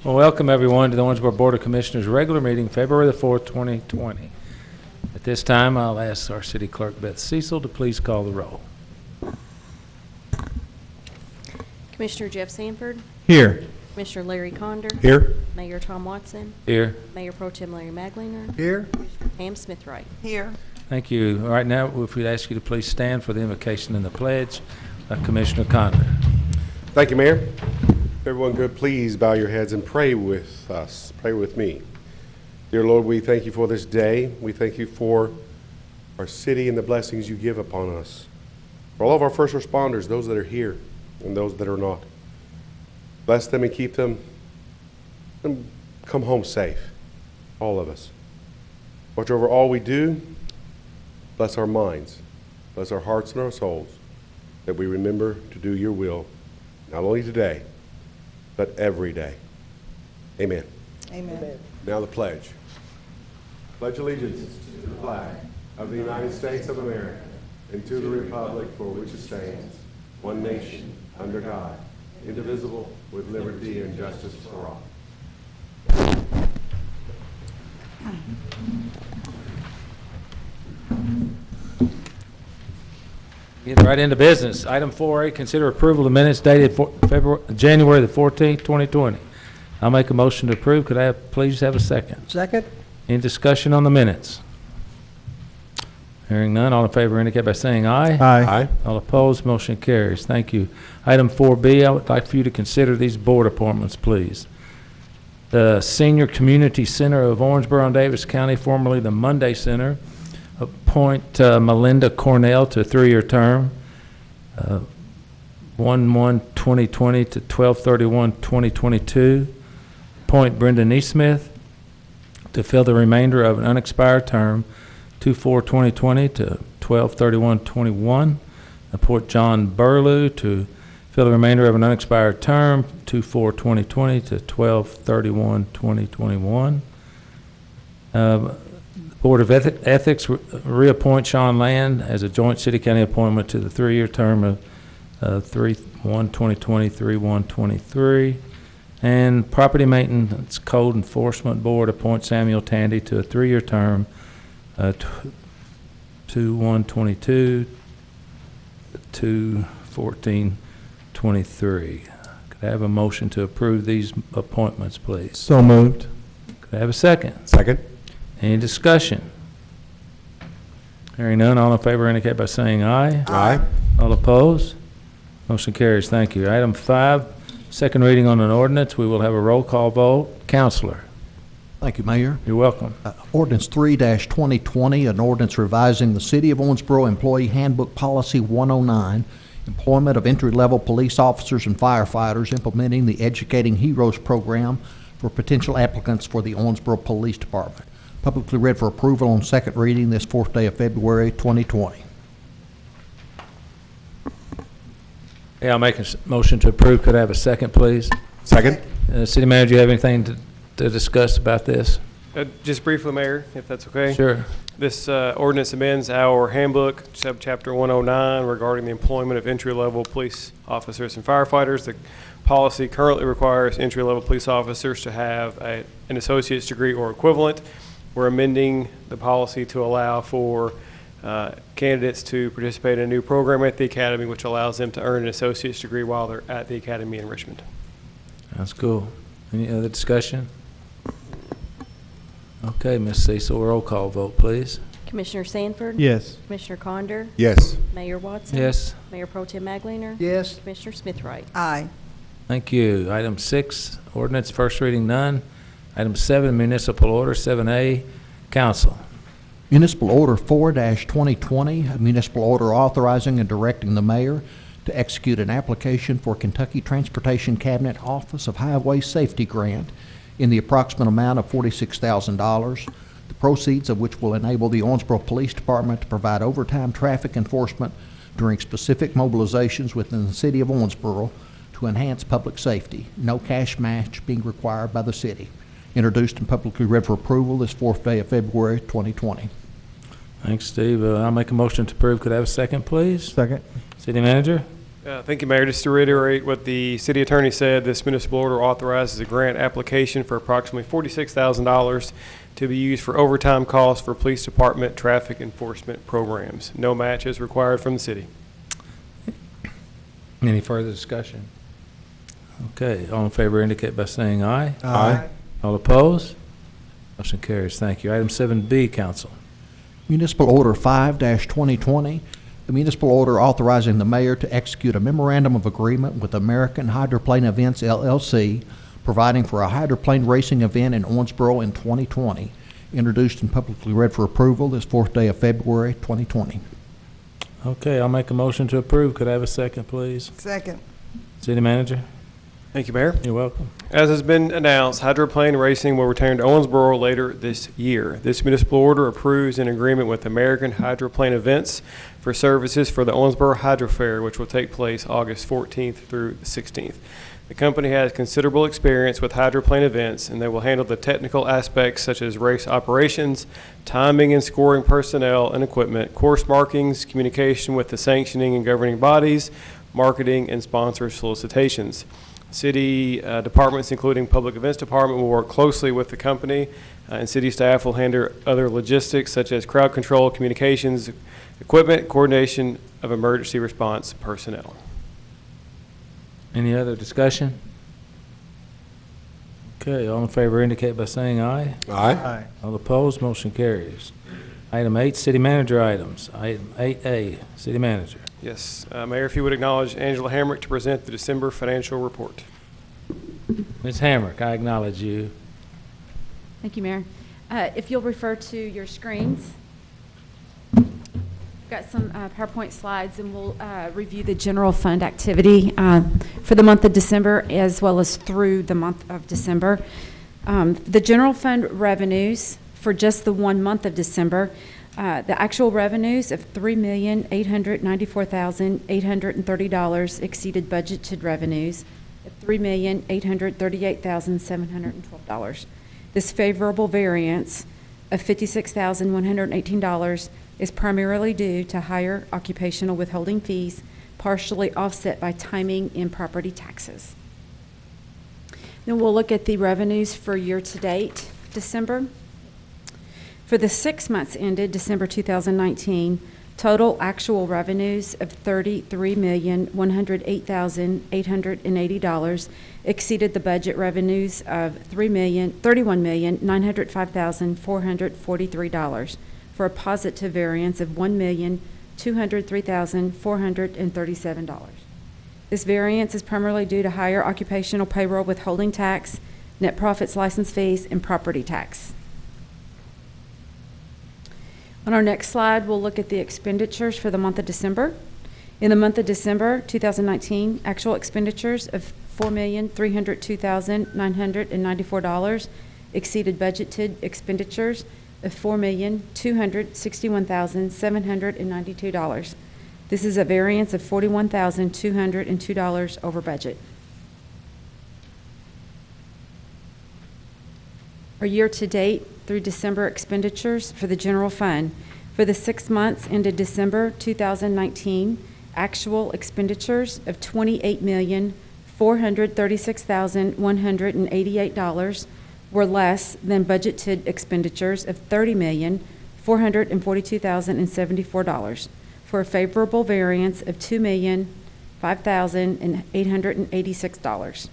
Well, welcome everyone to the Owensboro Board of Commissioners regular meeting, February the 4th, 2020. At this time, I'll ask our City Clerk, Beth Cecil, to please call the roll. Commissioner Jeff Sanford, Here. Commissioner Larry Conder, Here. Mayor Tom Watson, Here. Mayor Pro Tem Larry Magliner, Here. Commissioner Pam Smithwright. Here. Thank you. Right now, if we'd ask you to please stand for the invocation and the pledge, Commissioner Conder. Thank you, Mayor. If everyone could please bow your heads and pray with us. Pray with me. Dear Lord, we thank you for this day. We thank you for our city and the blessings you give upon us. For all of our first responders, those that are here and those that are not. Bless them and keep them and come home safe, all of us. Watch over all we do. Bless our minds. Bless our hearts and our souls, that we remember to do your will, not only today, but every day. Amen. Amen. Now the pledge. Pledge allegiance to the flag of the United States of America and to the republic for which it stands, one nation, under God, indivisible, with liberty and justice for all. Getting right into business. Item 4A, consider approval of minutes dated January the 14th, 2020. I'll make a motion to approve. Could I please have a second? Second. Any discussion on the minutes? Hearing none, all in favor indicate by saying aye. Aye. All opposed, motion carries. Thank you. Item 4B, I would like for you to consider these board appointments, please. The Senior Community Center of Owensboro and Davis County, formerly the Monday Center, appoint Melinda Cornell to a 3-year term, 1/1/2020 to 12/31/2022. Appoint Brenda Neesmith to fill the remainder of an unexpired term, 2/4/2020 to 12/31/21. Appoint John Burlew to fill the remainder of an unexpired term, 2/4/2020 to 12/31/2021. Board of Ethics reappoint Sean Land as a joint city-county appointment to the 3-year term of 3/1/2020, 3/1/23. And Property Maintenance Code Enforcement Board appoint Samuel Tandy to a 3-year term, 2/1/22, 2/14/23. Could I have a motion to approve these appointments, please? So moved. Could I have a second? Second. Any discussion? Hearing none, all in favor indicate by saying aye. Aye. All opposed? Motion carries. Thank you. Item 5, second reading on an ordinance. We will have a roll call vote. Counselor, Thank you, Mayor. you're welcome. Ordinance 3-2020, an ordinance revising the City of Owensboro Employee Handbook Policy 109, employment of entry-level police officers and firefighters, implementing the Educating Heroes program for potential applicants for the Owensboro Police Department. Publicly read for approval on second reading this 4th day of February 2020. Yeah, I'll make a motion to approve. Could I have a second, please? Second. City Manager, do you have anything to discuss about this? Just briefly, Mayor, if that's okay. Sure. This ordinance amends our handbook, subchapter 109, regarding the employment of entry-level police officers and firefighters. The policy currently requires entry-level police officers to have an associate's degree or equivalent. We're amending the policy to allow for candidates to participate in a new program at the academy, which allows them to earn an associate's degree while they're at the academy in Richmond. That's cool. Any other discussion? Okay, Ms. Cecil, roll call vote, please. Commissioner Sanford? Yes. Commissioner Conder? Yes. Mayor Watson? Yes. Mayor Pro Tem Magliner? Yes. Commissioner Smithwright. Aye. Thank you. Item 6, ordinance, first reading, none. Item 7, municipal order. 7A, council. Municipal Order 4-2020, a municipal order authorizing and directing the mayor to execute an application for Kentucky Transportation Cabinet Office of Highway Safety Grant in the approximate amount of $46,000, the proceeds of which will enable the Owensboro Police Department to provide overtime traffic enforcement during specific mobilizations within the city of Owensboro to enhance public safety. No cash match being required by the city. Introduced and publicly read for approval this 4th day of February 2020. Thanks, Steve. I'll make a motion to approve. Could I have a second, please? Second. City Manager? Thank you, Mayor. Just to reiterate what the city attorney said, this municipal order authorizes a grant application for approximately $46,000 to be used for overtime costs for police department traffic enforcement programs. No match is required from the city. Any further discussion? Okay, all in favor indicate by saying aye. Aye. All opposed? Motion carries. Thank you. Item 7B, council. Municipal Order 5-2020, a municipal order authorizing the mayor to execute a memorandum of agreement with American Hydroplane Events LLC, providing for a hydroplane racing event in Owensboro in 2020, introduced and publicly read for approval this 4th day of February 2020. Okay, I'll make a motion to approve. Could I have a second, please? Second. City manager? Thank you, Mayor. You're welcome. As has been announced, hydroplane racing will return to Owensboro later this year. This municipal order approves an agreement with American Hydroplane Events for services for the Owensboro Hydro Fair, which will take place August 14th through the 16th. The company has considerable experience with hydroplane events, and they will handle the technical aspects such as race operations, timing and scoring personnel and equipment, course markings, communication with the sanctioning and governing bodies, marketing, and sponsor solicitations. City departments, including Public Events Department, will work closely with the company, and city staff will handle other logistics such as crowd control, communications, equipment, coordination of emergency response personnel. Any other discussion? Okay, all in favor indicate by saying aye. Aye. All opposed, motion carries. Item 8, city manager items. Item 8A, city manager. Yes, Mayor, if you would acknowledge Angela Hamrick to present the December financial report. Ms. Hamrick, I acknowledge you. Thank you, Mayor. If you'll refer to your screens, got some PowerPoint slides, and we'll review the general fund activity for the month of December as well as through the month of December. The general fund revenues for just the 1 month of December, the actual revenues of $3,894,830 exceeded budgeted revenues of $3,838,712. This favorable variance of $56,118 is primarily due to higher occupational withholding fees, partially offset by timing in property taxes. Then we'll look at the revenues for year-to-date December. For the 6 months ended December 2019, total actual revenues of $33,108,880 exceeded the budget revenues of $31,905,443 for a positive variance of $1,203,437. This variance is primarily due to higher occupational payroll withholding tax, net profits license fees, and property tax. On our next slide, we'll look at the expenditures for the month of December. In the month of December 2019, actual expenditures of $4,302,994 exceeded budgeted expenditures of $4,261,792. This is a variance of $41,202 over budget. Our year-to-date through December expenditures for the general fund. For the 6 months ended December 2019, actual expenditures of $28,436,188 were less than budgeted expenditures of $30,442,074 for a favorable variance of $2,005,886.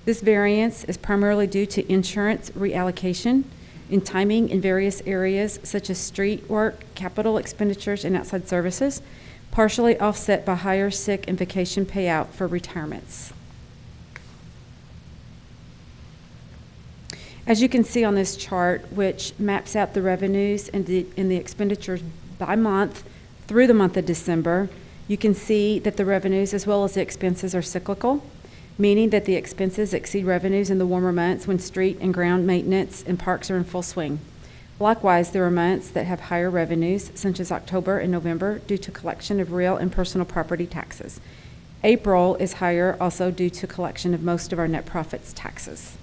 This variance is primarily due to insurance reallocation in timing in various areas such as street work, capital expenditures, and outside services, partially offset by higher sick and vacation payout for retirements. As you can see on this chart, which maps out the revenues and the expenditures by month through the month of December, you can see that the revenues as well as the expenses are cyclical, meaning that the expenses exceed revenues in the warmer months when street and ground maintenance and parks are in full swing. Likewise, there are months that have higher revenues, such as October and November, due to collection of real and personal property taxes. April is higher also due to collection of most of our net profits taxes.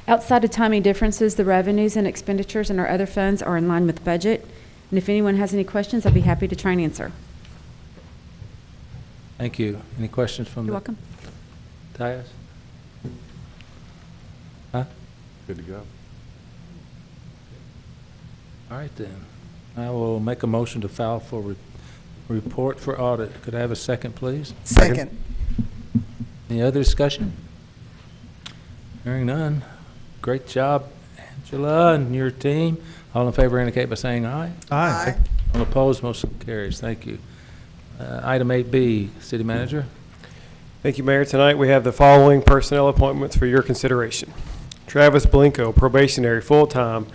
Outside of timing differences, the revenues and expenditures in our other funds are in line with budget. And if anyone has any questions, I'd be happy to try and answer. Thank you. Any questions from You're the welcome. Tyus? Huh? Good to go. All right, then. I will make a motion to file for report for audit. Could I have a second, please? Second. Any other discussion? Hearing none. Great job, Angela, and your team. All in favor indicate by saying aye. Aye. All opposed, motion carries. Thank you. Item 8B, City Manager. Thank you, Mayor. Tonight, we have the following personnel appointments for your consideration. Travis Blinko, probationary, full-time,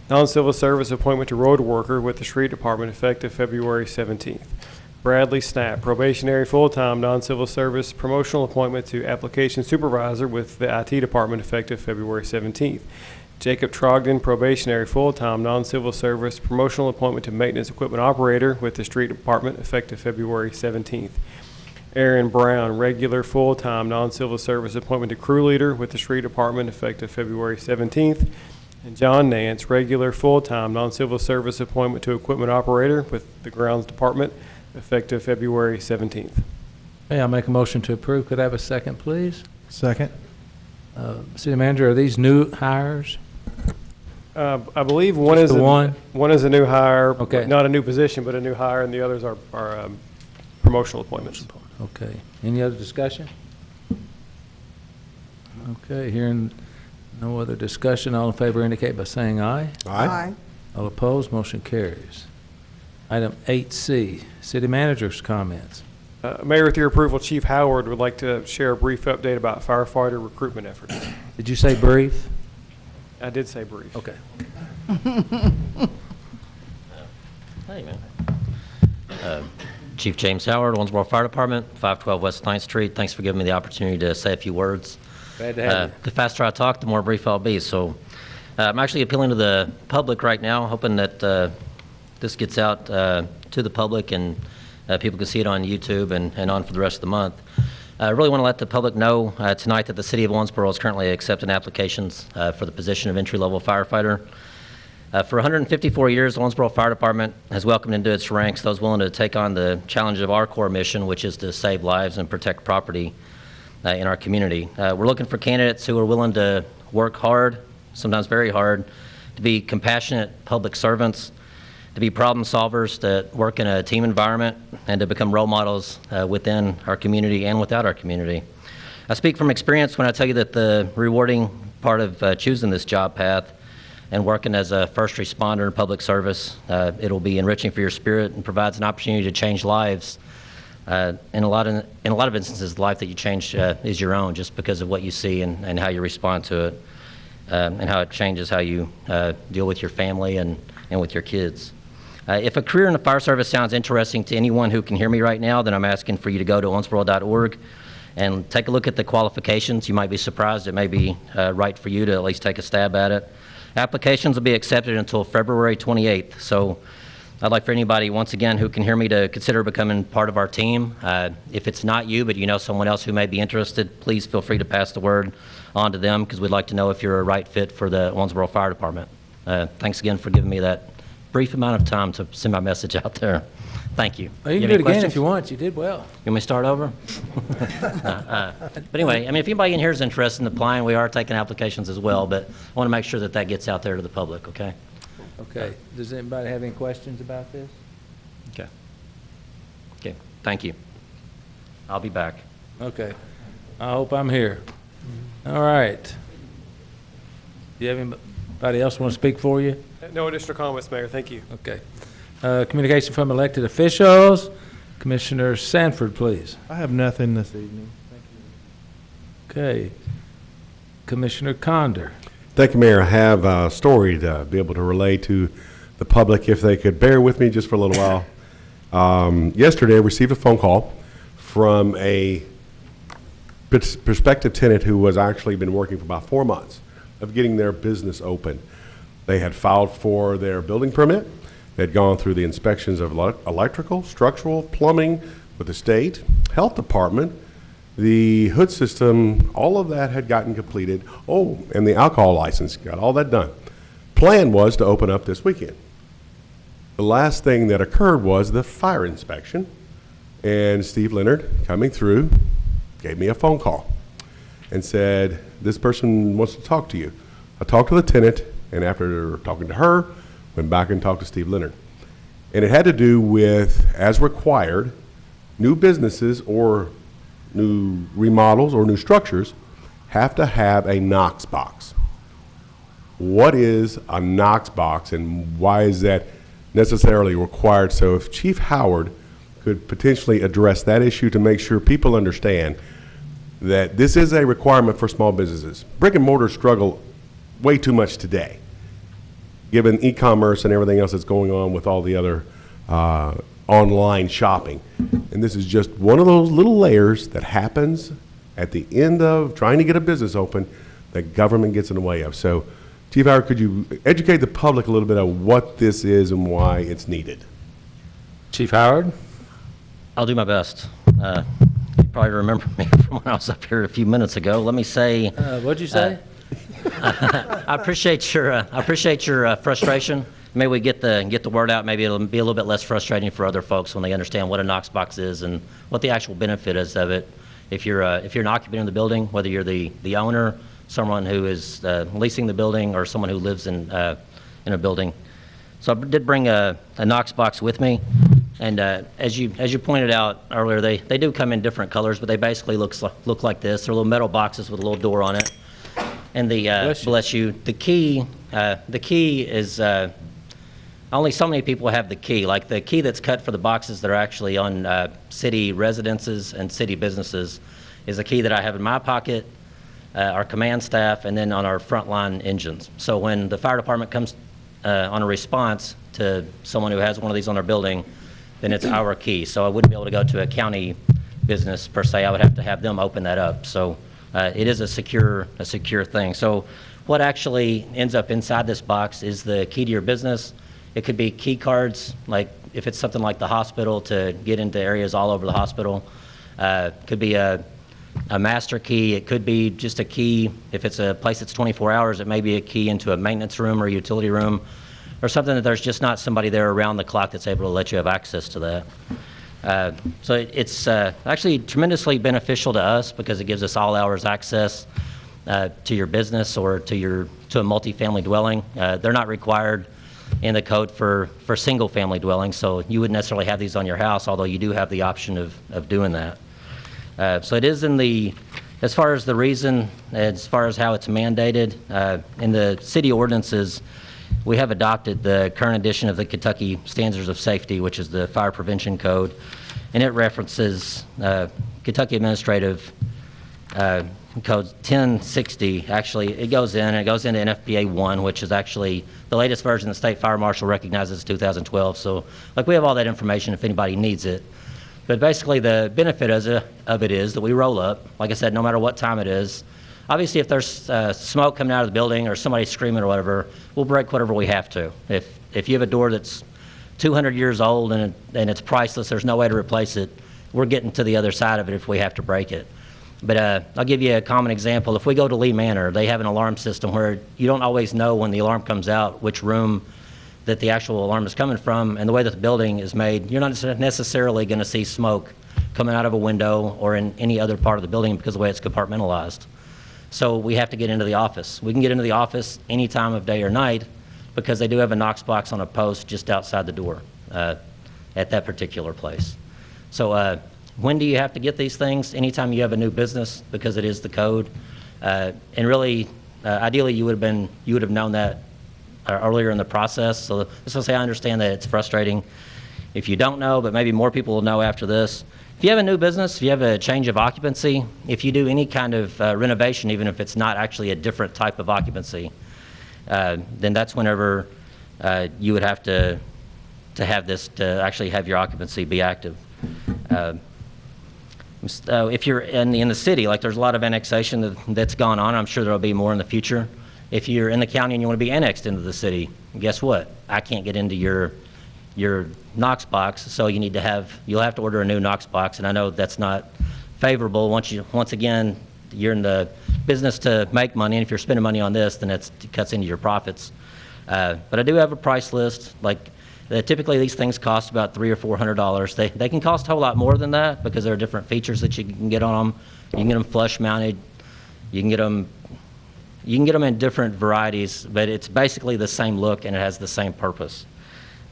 non-civil service appointment to road worker with the street department effective February 17th. Bradley Snap, probationary, full-time, non-civil service promotional appointment to application supervisor with the IT department effective February 17th. Jacob Trogdon, probationary, full-time, non-civil service promotional appointment to maintenance equipment operator with the street department effective February 17th. Aaron Brown, regular, full-time, non-civil service appointment to crew leader with the street department effective February 17th. And John Nance, regular, full-time, non-civil service appointment to equipment operator with the grounds department effective February 17th. Hey, I'll make a motion to approve. Could I have a second, please? Second. City Manager, are these new hires? I believe one Just is the one? One is a new hire, Okay. not a new position, but a new hire, and the others are promotional appointments. Okay. Any other discussion? Okay, hearing no other discussion, all in favor indicate by saying aye. Aye. All opposed, motion carries. Item 8C, City Manager's comments. Mayor, with your approval, Chief Howard would like to share a brief update about firefighter recruitment efforts. Did you say brief? I did say brief. Okay. Hey, man. Chief James Howard, Owensboro Fire Department, 512 West 9th Street. Thanks for giving me the opportunity to say a few words. Glad to have you. The faster I talk, the more brief I'll be. So I'm actually appealing to the public right now, hoping that this gets out to the public and people can see it on YouTube and on for the rest of the month. I really want to let the public know tonight that the City of Owensboro is currently accepting applications for the position of entry-level firefighter. For 154 years, the Owensboro Fire Department has welcomed into its ranks those willing to take on the challenge of our core mission, which is to save lives and protect property in our community. We're looking for candidates who are willing to work hard, sometimes very hard, to be compassionate public servants, to be problem solvers that work in a team environment, and to become role models within our community and without our community. I speak from experience when I tell you that the rewarding part of choosing this job path and working as a first responder in public service, it'll be enriching for your spirit and provides an opportunity to change lives. In a lot of instances, the life that you change is your own, just because of what you see and how you respond to it, and how it changes how you deal with your family and with your kids. If a career in the fire service sounds interesting to anyone who can hear me right now, then I'm asking for you to go to owensboro.org and take a look at the qualifications. You might be surprised. It may be right for you to at least take a stab at it. Applications will be accepted until February 28th. So I'd like for anybody, once again, who can hear me to consider becoming part of our team. If it's not you, but you know someone else who may be interested, please feel free to pass the word on to them, because we'd like to know if you're a right fit for the Owensboro Fire Department. Thanks again for giving me that brief amount of time to send my message out there. Thank you. Well, you can have do it any again questions? if you want. You did well. You want me to start over? But anyway, I mean, if anybody in here is interested in applying, we are taking applications as well, but I want to make sure that that gets out there to the public, okay? Okay. Does anybody have any questions about this? Okay. Okay, thank you. I'll be back. Okay. I hope I'm here. All right. Do you have anybody else want to speak for you? No additional comments, Mayor. Thank you. Okay. Communication from elected officials. Commissioner Sanford, please. I have nothing this evening. Okay. Commissioner Condor. Thank you, Mayor. I have a story to be able to relay to the public if they could bear with me just for a little while. Yesterday, I received a phone call from a prospective tenant who was actually been working for about 4 months of getting their business open. They had filed for their building permit. They had gone through the inspections of electrical, structural, plumbing with the state, health department, the hood system, all of that had gotten completed. Oh, and the alcohol license, got all that done. Plan was to open up this weekend. The last thing that occurred was the fire inspection, And Steve Leonard, coming through, gave me a phone call and said, this person wants to talk to you. I talked to the tenant, and after talking to her, went back and talked to Steve Leonard. And it had to do with, as required, new businesses or new remodels or new structures have to have a Knox box. What is a Knox box and why is that necessarily required? So if Chief Howard could potentially address that issue to make sure people understand that this is a requirement for small businesses. Brick and mortar struggle way too much today, given e-commerce and everything else that's going on with all the other online shopping. And this is just one of those little layers that happens at the end of trying to get a business open that government gets in the way of. So, Chief Howard, could you educate the public a little bit on what this is and why it's needed? Chief Howard? I'll do my best. You probably remember me from when I was up here a few minutes ago. Let me say, What'd you say? I appreciate your frustration. Maybe we get the word out. Maybe it'll be a little bit less frustrating for other folks when they understand what a Knox box is and what the actual benefit is of it. If you're an occupant in the building, whether you're the owner, someone who is leasing the building, or someone who lives in a building. So I did bring a Knox box with me, and as you pointed out earlier, they do come in different colors, but they basically look like this. They're little metal boxes with a little door on it. And the bless you. The key is only so many people have the key. Like the key that's cut for the boxes that are actually on city residences and city businesses is a key that I have in my pocket, our command staff, and then on our frontline engines. So when the fire department comes on a response to someone who has one of these on their building, then it's our key. So I wouldn't be able to go to a county business per se. I would have to have them open that up. So it is a secure thing. So what actually ends up inside this box is the key to your business. It could be key cards, like if it's something like the hospital, to get into areas all over the hospital. Could be a master key. It could be just a key. If it's a place that's 24 hours, it may be a key into a maintenance room or utility room, or something that there's just not somebody there around the clock that's able to let you have access to that. So it's actually tremendously beneficial to us because it gives us all hours access to your business or to a multifamily dwelling. They're not required in the code for single family dwellings, so you wouldn't necessarily have these on your house, although you do have the option of doing that. So it is as far as the reason, as far as how it's mandated, in the city ordinances, we have adopted the current edition of the Kentucky Standards of Safety, which is the Fire Prevention Code, and it references Kentucky Administrative Code 1060. Actually, it goes into NFPA 1, which is actually the latest version the State Fire Marshal recognizes 2012. So, like, we have all that information if anybody needs it. But basically, the benefit of it is that we roll up, like I said, no matter what time it is. Obviously, if there's smoke coming out of the building or somebody screaming or whatever, we'll break whatever we have to. If you have a door that's 200 years old and it's priceless, there's no way to replace it, we're getting to the other side of it if we have to break it. But I'll give you a common example. If we go to Lee Manor, they have an alarm system where you don't always know when the alarm comes out which room that the actual alarm is coming from, and the way that the building is made, you're not necessarily going to see smoke coming out of a window or in any other part of the building because of the way it's compartmentalized. So we have to get into the office. We can get into the office any time of day or night because they do have a Knox box on a post just outside the door at that particular place. So when do you have to get these things? Anytime you have a new business, because it is the code. And really, ideally, you would have known that earlier in the process. So this will say I understand that it's frustrating if you don't know, but maybe more people will know after this. If you have a new business, if you have a change of occupancy, if you do any kind of renovation, even if it's not actually a different type of occupancy, then that's whenever you would have to have this to actually have your occupancy be active. If you're in the city, like there's a lot of annexation that's gone on. I'm sure there'll be more in the future. If you're in the county and you want to be annexed into the city, guess what? I can't get into your Knox box, so you'll have to order a new Knox box, and I know that's not favorable. Once again, you're in the business to make money, and if you're spending money on this, then it cuts into your profits. But I do have a price list. Like Typically, these things cost about $300 or $400. They can cost a whole lot more than that because there are different features that you can get on them. You can get them flush mounted. You can get them in different varieties, but it's basically the same look and it has the same purpose.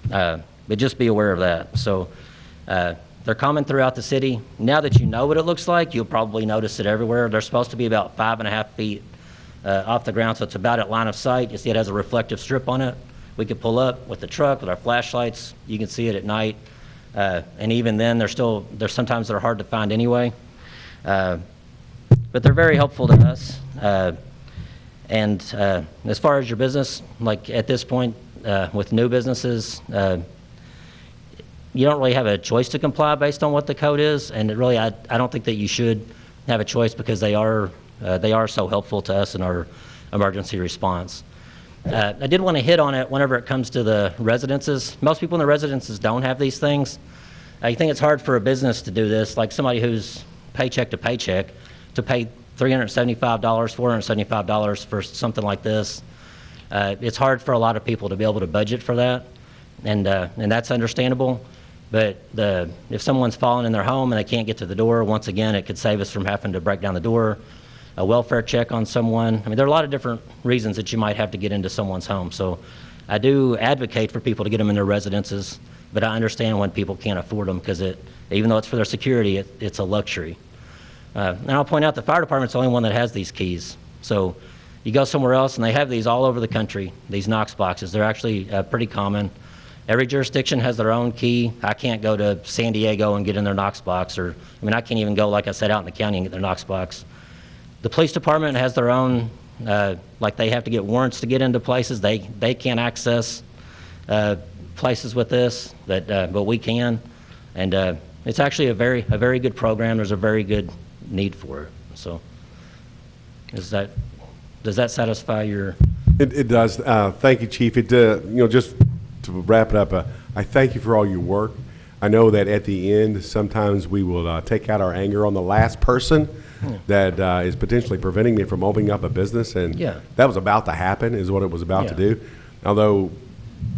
But just be aware of that. So they're common throughout the city. Now that you know what it looks like, you'll probably notice it everywhere. They're supposed to be about 5.5 feet off the ground, so it's about at line of sight. You see it has a reflective strip on it. We could pull up with the truck with our flashlights. You can see it at night. And even then, sometimes they're hard to find anyway. But they're very helpful to us. And as far as your business, like at this point with new businesses, you don't really have a choice to comply based on what the code is. And it really, I don't think that you should have a choice because they are so helpful to us in our emergency response. I did want to hit on it whenever it comes to the residences. Most people in the residences don't have these things. I think it's hard for a business to do this, like somebody who's paycheck to paycheck, to pay $375, $475 for something like this. It's hard for a lot of people to be able to budget for that, and that's understandable. But if someone's fallen in their home and they can't get to the door, once again, it could save us from having to break down the door. A welfare check on someone. I mean, there are a lot of different reasons that you might have to get into someone's home. So I do advocate for people to get them in their residences, but I understand when people can't afford them because even though it's for their security, it's a luxury. And I'll point out the fire department's the only one that has these keys. So you go somewhere else and they have these all over the country, these Knox boxes. They're actually pretty common. Every jurisdiction has their own key. I can't go to San Diego and get in their Knox box, I can't even go, like I said, out in the county and get their Knox box. The police department has their own, like they have to get warrants to get into places. They can't access places with this, but we can. And it's actually a very good program. There's a very good need for it. So does that satisfy your? It does. Thank you, Chief. Just to wrap it up, I thank you for all your work. I know that at the end, sometimes we will take out our anger on the last person that is potentially preventing me from opening up a business, and that was about to happen, is what it was about to do. Although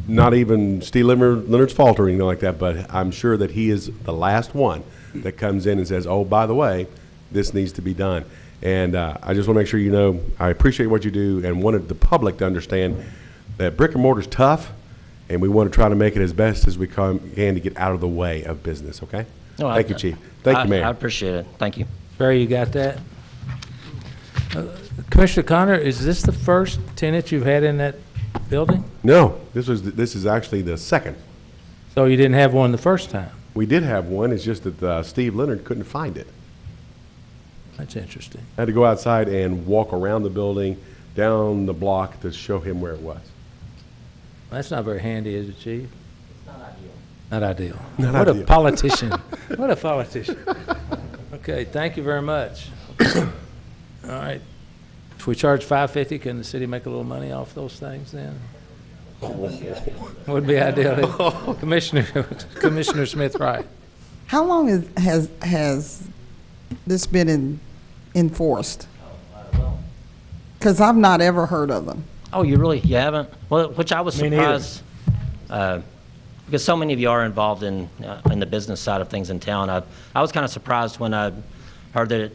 not even Steve Leonard's fault or anything like that, but I'm sure that he is the last one that comes in and says, oh, by the way, this needs to be done. And I just want to make sure you know I appreciate what you do and wanted the public to understand that brick and mortar is tough, and we want to try to make it as best as we can to get out of the way of business, okay? No, Thank you, Chief. Thank you, Mayor. I appreciate it. Thank you. Barry, you got that? Commissioner Connor, is this the first tenant you've had in that building? No, this is actually the second. So you didn't have one the first time? We did have one. It's just that Steve Leonard couldn't find it. That's interesting. I had to go outside and walk around the building, down the block to show him where it was. That's not very handy, is it, Chief? It's not ideal. Not ideal. Not What ideal. a politician. What a politician. Okay, thank you very much. All right. If we charge $5.50, can the city make a little money off those things then? Would be ideal. Commissioner Smith, right. How long has this been enforced? Because I've not ever heard of them. Oh, you haven't? Well, which I was Me neither. surprised, because so many of you are involved in the business side of things in town. I was kind of surprised when I heard that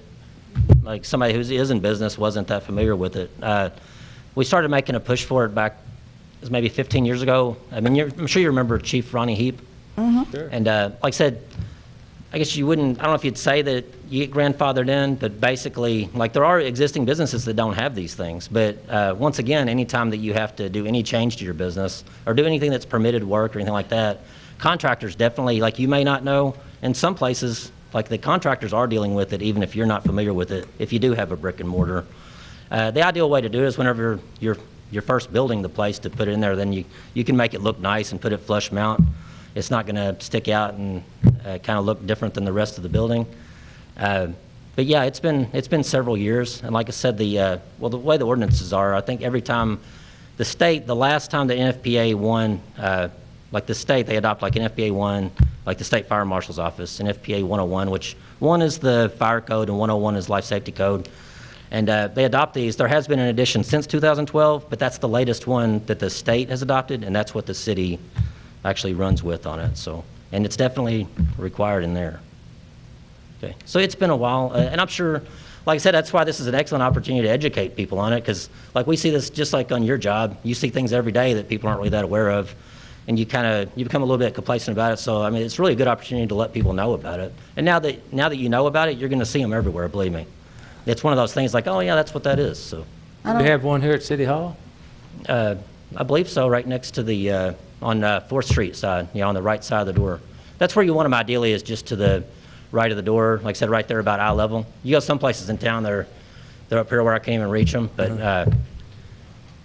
like somebody who is in business wasn't that familiar with it. We started making a push for it back, it was maybe 15 years ago. I mean, I'm sure you remember Chief Ronnie Heap. Mm-hmm. Sure. And like I said, I guess you wouldn't, I don't know if you'd say that you get grandfathered in, but basically, like there are existing businesses that don't have these things. But once again, anytime that you have to do any change to your business or do anything that's permitted work or anything like that, contractors definitely, like you may not know, in some places, like the contractors are dealing with it even if you're not familiar with it, if you do have a brick and mortar. The ideal way to do it is whenever you're first building the place to put it in there, then you can make it look nice and put it flush mount. It's not going to stick out and kind of look different than the rest of the building. But yeah, it's been several years, and like I said, the way the ordinances are, I think every time the last time the NFPA won, like the state, they adopt like an NFPA 1, like the State Fire Marshal's Office, an NFPA 101, which 1 is the fire code and 101 is life safety code. And they adopt these. There has been an addition since 2012, but that's the latest one that the state has adopted, and that's what the city actually runs with on it. So, and it's definitely required in there. Okay, so it's been a while, and I'm sure, like I said, that's why this is an excellent opportunity to educate people on it, because like we see this just like on your job, you see things every day that people aren't really that aware of, and you become a little bit complacent about it. So I mean, it's really a good opportunity to let people know about it. And now that you know about it, you're going to see them everywhere. Believe me, it's one of those things like, oh yeah, that's what that is. So Do we have one here at City Hall? I believe so, right next to the on 4th Street side, on the right side of the door. That's where you want them ideally, is just to the right of the door, like I said, right there about eye level. You go some places in town, they're up here where I can't even reach them. But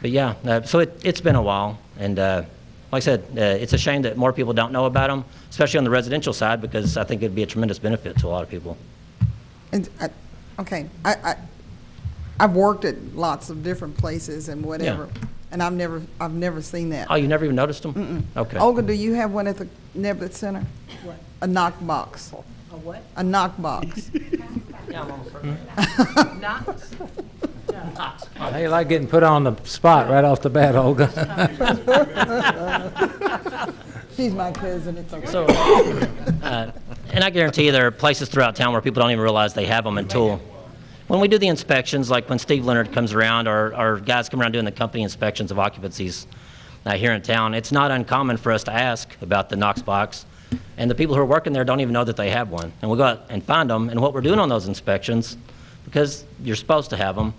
yeah, so it's been a while, and like I said, it's a shame that more people don't know about them, especially on the residential side, because I think it'd be a tremendous benefit to a lot of people. And, okay, I've worked at lots of different places and whatever, and I've never seen that. Oh, you never even noticed them? Mm-mm. Okay. Olga, do you have one at the Neblett Center? What? A knock box. A what? A knock box. Knox? How you like getting put on the spot right off the bat, Olga? She's my cousin, it's okay. So, and I guarantee you there are places throughout town where people don't even realize they have them until, when we do the inspections, like when Steve Leonard comes around, or guys come around doing the company inspections of occupancies here in town, it's not uncommon for us to ask about the Knox box. And the people who are working there don't even know that they have one. And we'll go out and find them. And what we're doing on those inspections, because you're supposed to have them,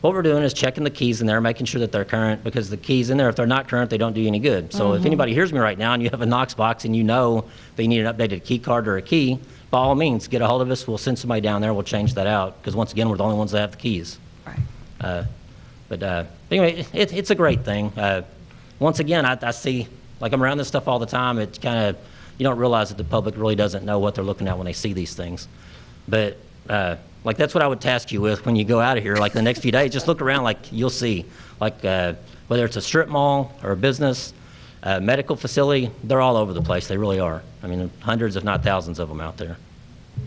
what we're doing is checking the keys in there, making sure that they're current, because the keys in there, if they're not current, they don't do you any good. So if anybody hears me right now and you have a Knox box and you know they need an updated key card or a key, by all means, get a hold of us. We'll send somebody down there. We'll change that out, because once again, we're the only ones that have the keys. Right. But anyway, it's a great thing. Once again, I see, like I'm around this stuff all the time. It's kind of, you don't realize that the public really doesn't know what they're looking at when they see these things. But like that's what I would task you with when you go out of here. Like the next few days, just look around. Like you'll see, like whether it's a strip mall or a business, medical facility, they're all over the place. They really are. I mean, hundreds, if not thousands, of them out there.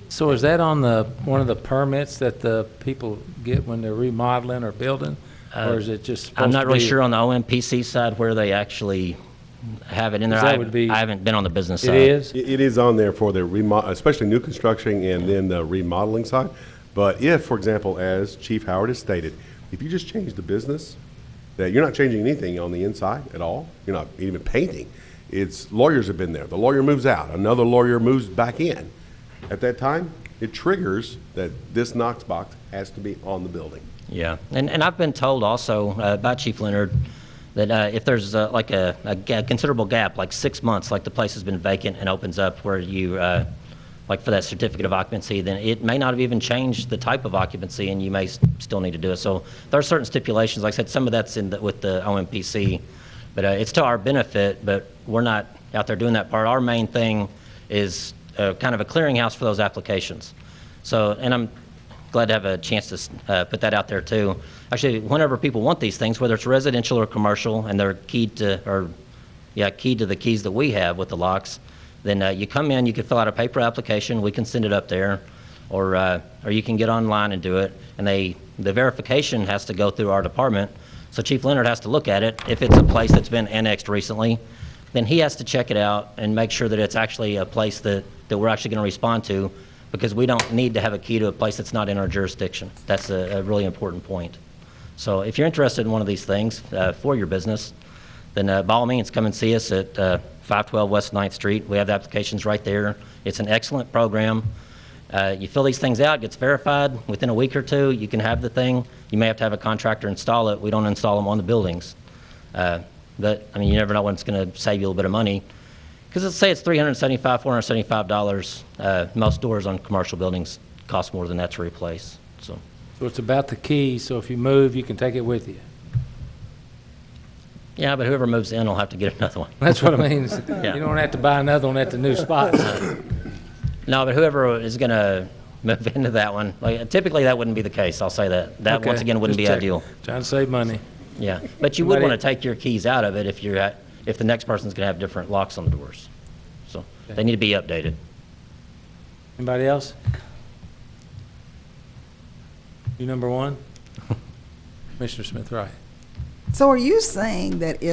So is that on one of the permits that the people get when they're remodeling or building? Or is it just supposed I'm not to really be- sure on the OMPC side where they actually have it in there. That would be- I haven't been on the business It side. is? It is on there for the especially new construction and then the remodeling side. But if, for example, as Chief Howard has stated, if you just change the business, that you're not changing anything on the inside at all, you're not even painting. It's lawyers have been there. The lawyer moves out, another lawyer moves back in. At that time, it triggers that this Knox box has to be on the building. Yeah, and I've been told also by Chief Leonard that if there's like a considerable gap, like 6 months, like the place has been vacant and opens up where you, like for that certificate of occupancy, then it may not have even changed the type of occupancy and you may still need to do it. So there are certain stipulations. Like I said, some of that's with the OMPC, but it's to our benefit, but we're not out there doing that part. Our main thing is kind of a clearinghouse for those applications. So, and I'm glad to have a chance to put that out there too. Actually, whenever people want these things, whether it's residential or commercial, and they're keyed to the keys that we have with the locks, then you come in, you can fill out a paper application, we can send it up there, or you can get online and do it, and the verification has to go through our department, so Chief Leonard has to look at it. If it's a place that's been annexed recently, then he has to check it out and make sure that it's actually a place that we're actually going to respond to, because we don't need to have a key to a place that's not in our jurisdiction. That's a really important point. So if you're interested in one of these things for your business, then by all means come and see us at 512 West 9th Street. We have the applications right there. It's an excellent program. You fill these things out, it gets verified. Within a week or two, you can have the thing. You may have to have a contractor install it. We don't install them on the buildings. But, I mean, you never know when it's going to save you a little bit of money. Because let's say it's $375, $475. Most doors on commercial buildings cost more than that to replace. So it's about the key, so if you move, you can take it with you. yeah, but whoever moves in will have to get another one. That's what I mean. Yeah. You don't have to buy another one at the new spot. No, but whoever is going to move into that one, like, typically that wouldn't be the case. I'll say that. That Okay, once again wouldn't just be check. ideal. Trying to save money. Yeah, but you would Somebody- want to take your keys out of it if the next person's going to have different locks on the doors. So they need to be updated. Anybody else? You number one? Commissioner Smith, right. So are you saying that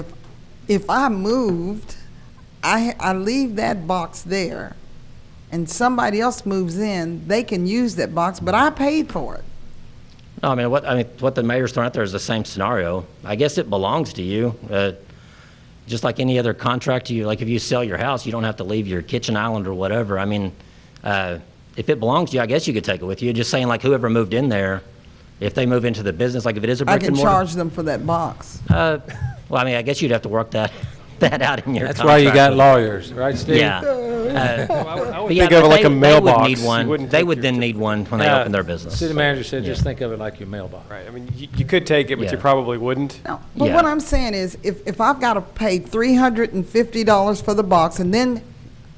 if I moved, I leave that box there, and somebody else moves in, they can use that box, but I paid for it. No, what the mayor's throwing out there is the same scenario. I guess it belongs to you. Just like any other contract like if you sell your house, you don't have to leave your kitchen island or whatever. I mean, if it belongs to you, I guess you could take it with you. Just saying, like, whoever moved in there, if they move into the business, like if it is a I brick can and mortar. charge them for that box. Well, I mean, I guess you'd have to work that out in your That's contract. why you got lawyers, right, Steve? Yeah. I would But yeah, think of but it like a they would mailbox. need You one. wouldn't They take would your then need one when they open their business. City manager said, Yeah. just think of it like your mailbox. Right, I mean, you could take it, but Yeah. you probably wouldn't. No, but Yeah. what I'm saying is, if I've got to pay $350 for the box and then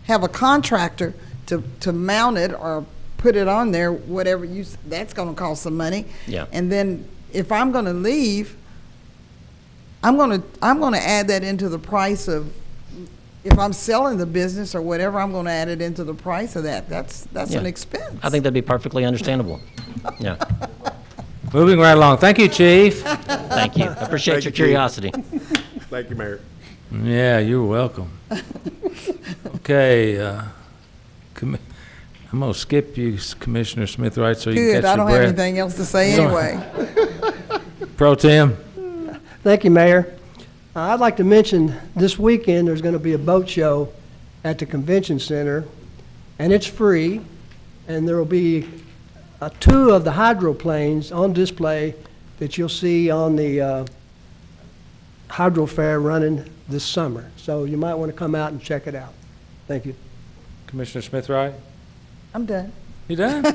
have a contractor to mount it or put it on there, whatever that's going to cost some money. Yeah. And then if I'm going to leave, I'm going to add that into the price of, if I'm selling the business or whatever, I'm going to add it into the price of that. That's Yeah. an expense. I think that'd be perfectly understandable. Yeah. Moving right along. Thank you, Chief. Thank you. I appreciate Thank your you, Chief. curiosity. Thank you, Mayor. Yeah, you're welcome. Okay, I'm going to skip you, Commissioner Smith, right, so you can Good, catch I your don't have breath. anything else to say You don't- anyway. Pro Tem? Thank you, Mayor. I'd like to mention this weekend, there's going to be a boat show at the convention center, and it's free, and there will be 2 of the hydroplanes on display that you'll see on the hydro fair running this summer. So you might want to come out and check it out. Thank you. Commissioner Smith, right? I'm done. You done?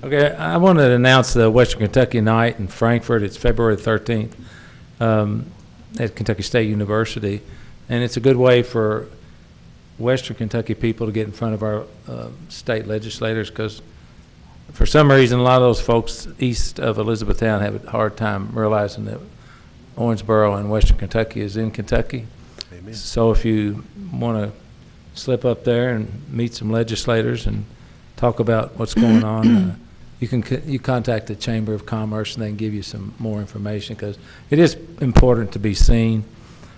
Okay, I wanted to announce the Western Kentucky Night in Frankfurt. It's February 13th at Kentucky State University. And it's a good way for Western Kentucky people to get in front of our state legislators, because for some reason, a lot of those folks east of Elizabethtown have a hard time realizing that Owensboro and Western Kentucky is in Kentucky. Amen. So if you want to slip up there and meet some legislators and talk about what's going on, you contact the Chamber of Commerce and they can give you some more information, because it is important to be seen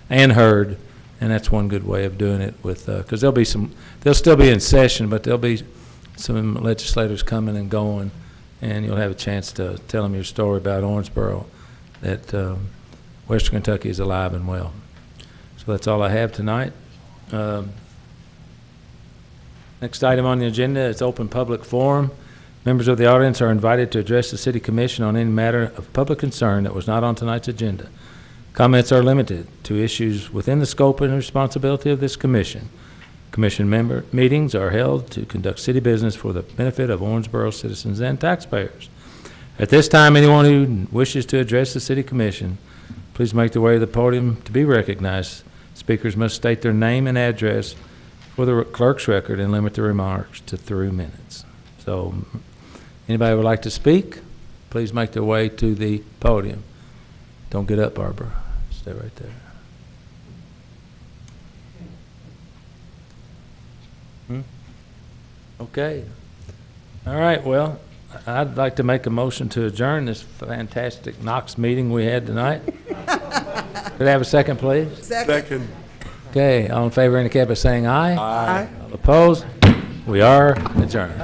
and heard, and that's one good way of doing it with, because they'll still be in session, but there'll be some legislators coming and going, and you'll have a chance to tell them your story about Owensboro, that Western Kentucky is alive and well. So that's all I have tonight. Next item on the agenda is open public forum. Members of the audience are invited to address the City Commission on any matter of public concern that was not on tonight's agenda. Comments are limited to issues within the scope and responsibility of this commission. Commission member meetings are held to conduct city business for the benefit of Owensboro citizens and taxpayers. At this time, anyone who wishes to address the City Commission, please make their way to the podium to be recognized. Speakers must state their name and address for the clerk's record and limit their remarks to 3 minutes. So, anybody who would like to speak, please make their way to the podium. Don't get up, Barbara. Stay right there. Okay. All right, well, I'd like to make a motion to adjourn this fantastic Knox meeting we had tonight. Could I have a second, please? Second. Okay, all in favor indicate by saying aye. Aye. All opposed? We are adjourned.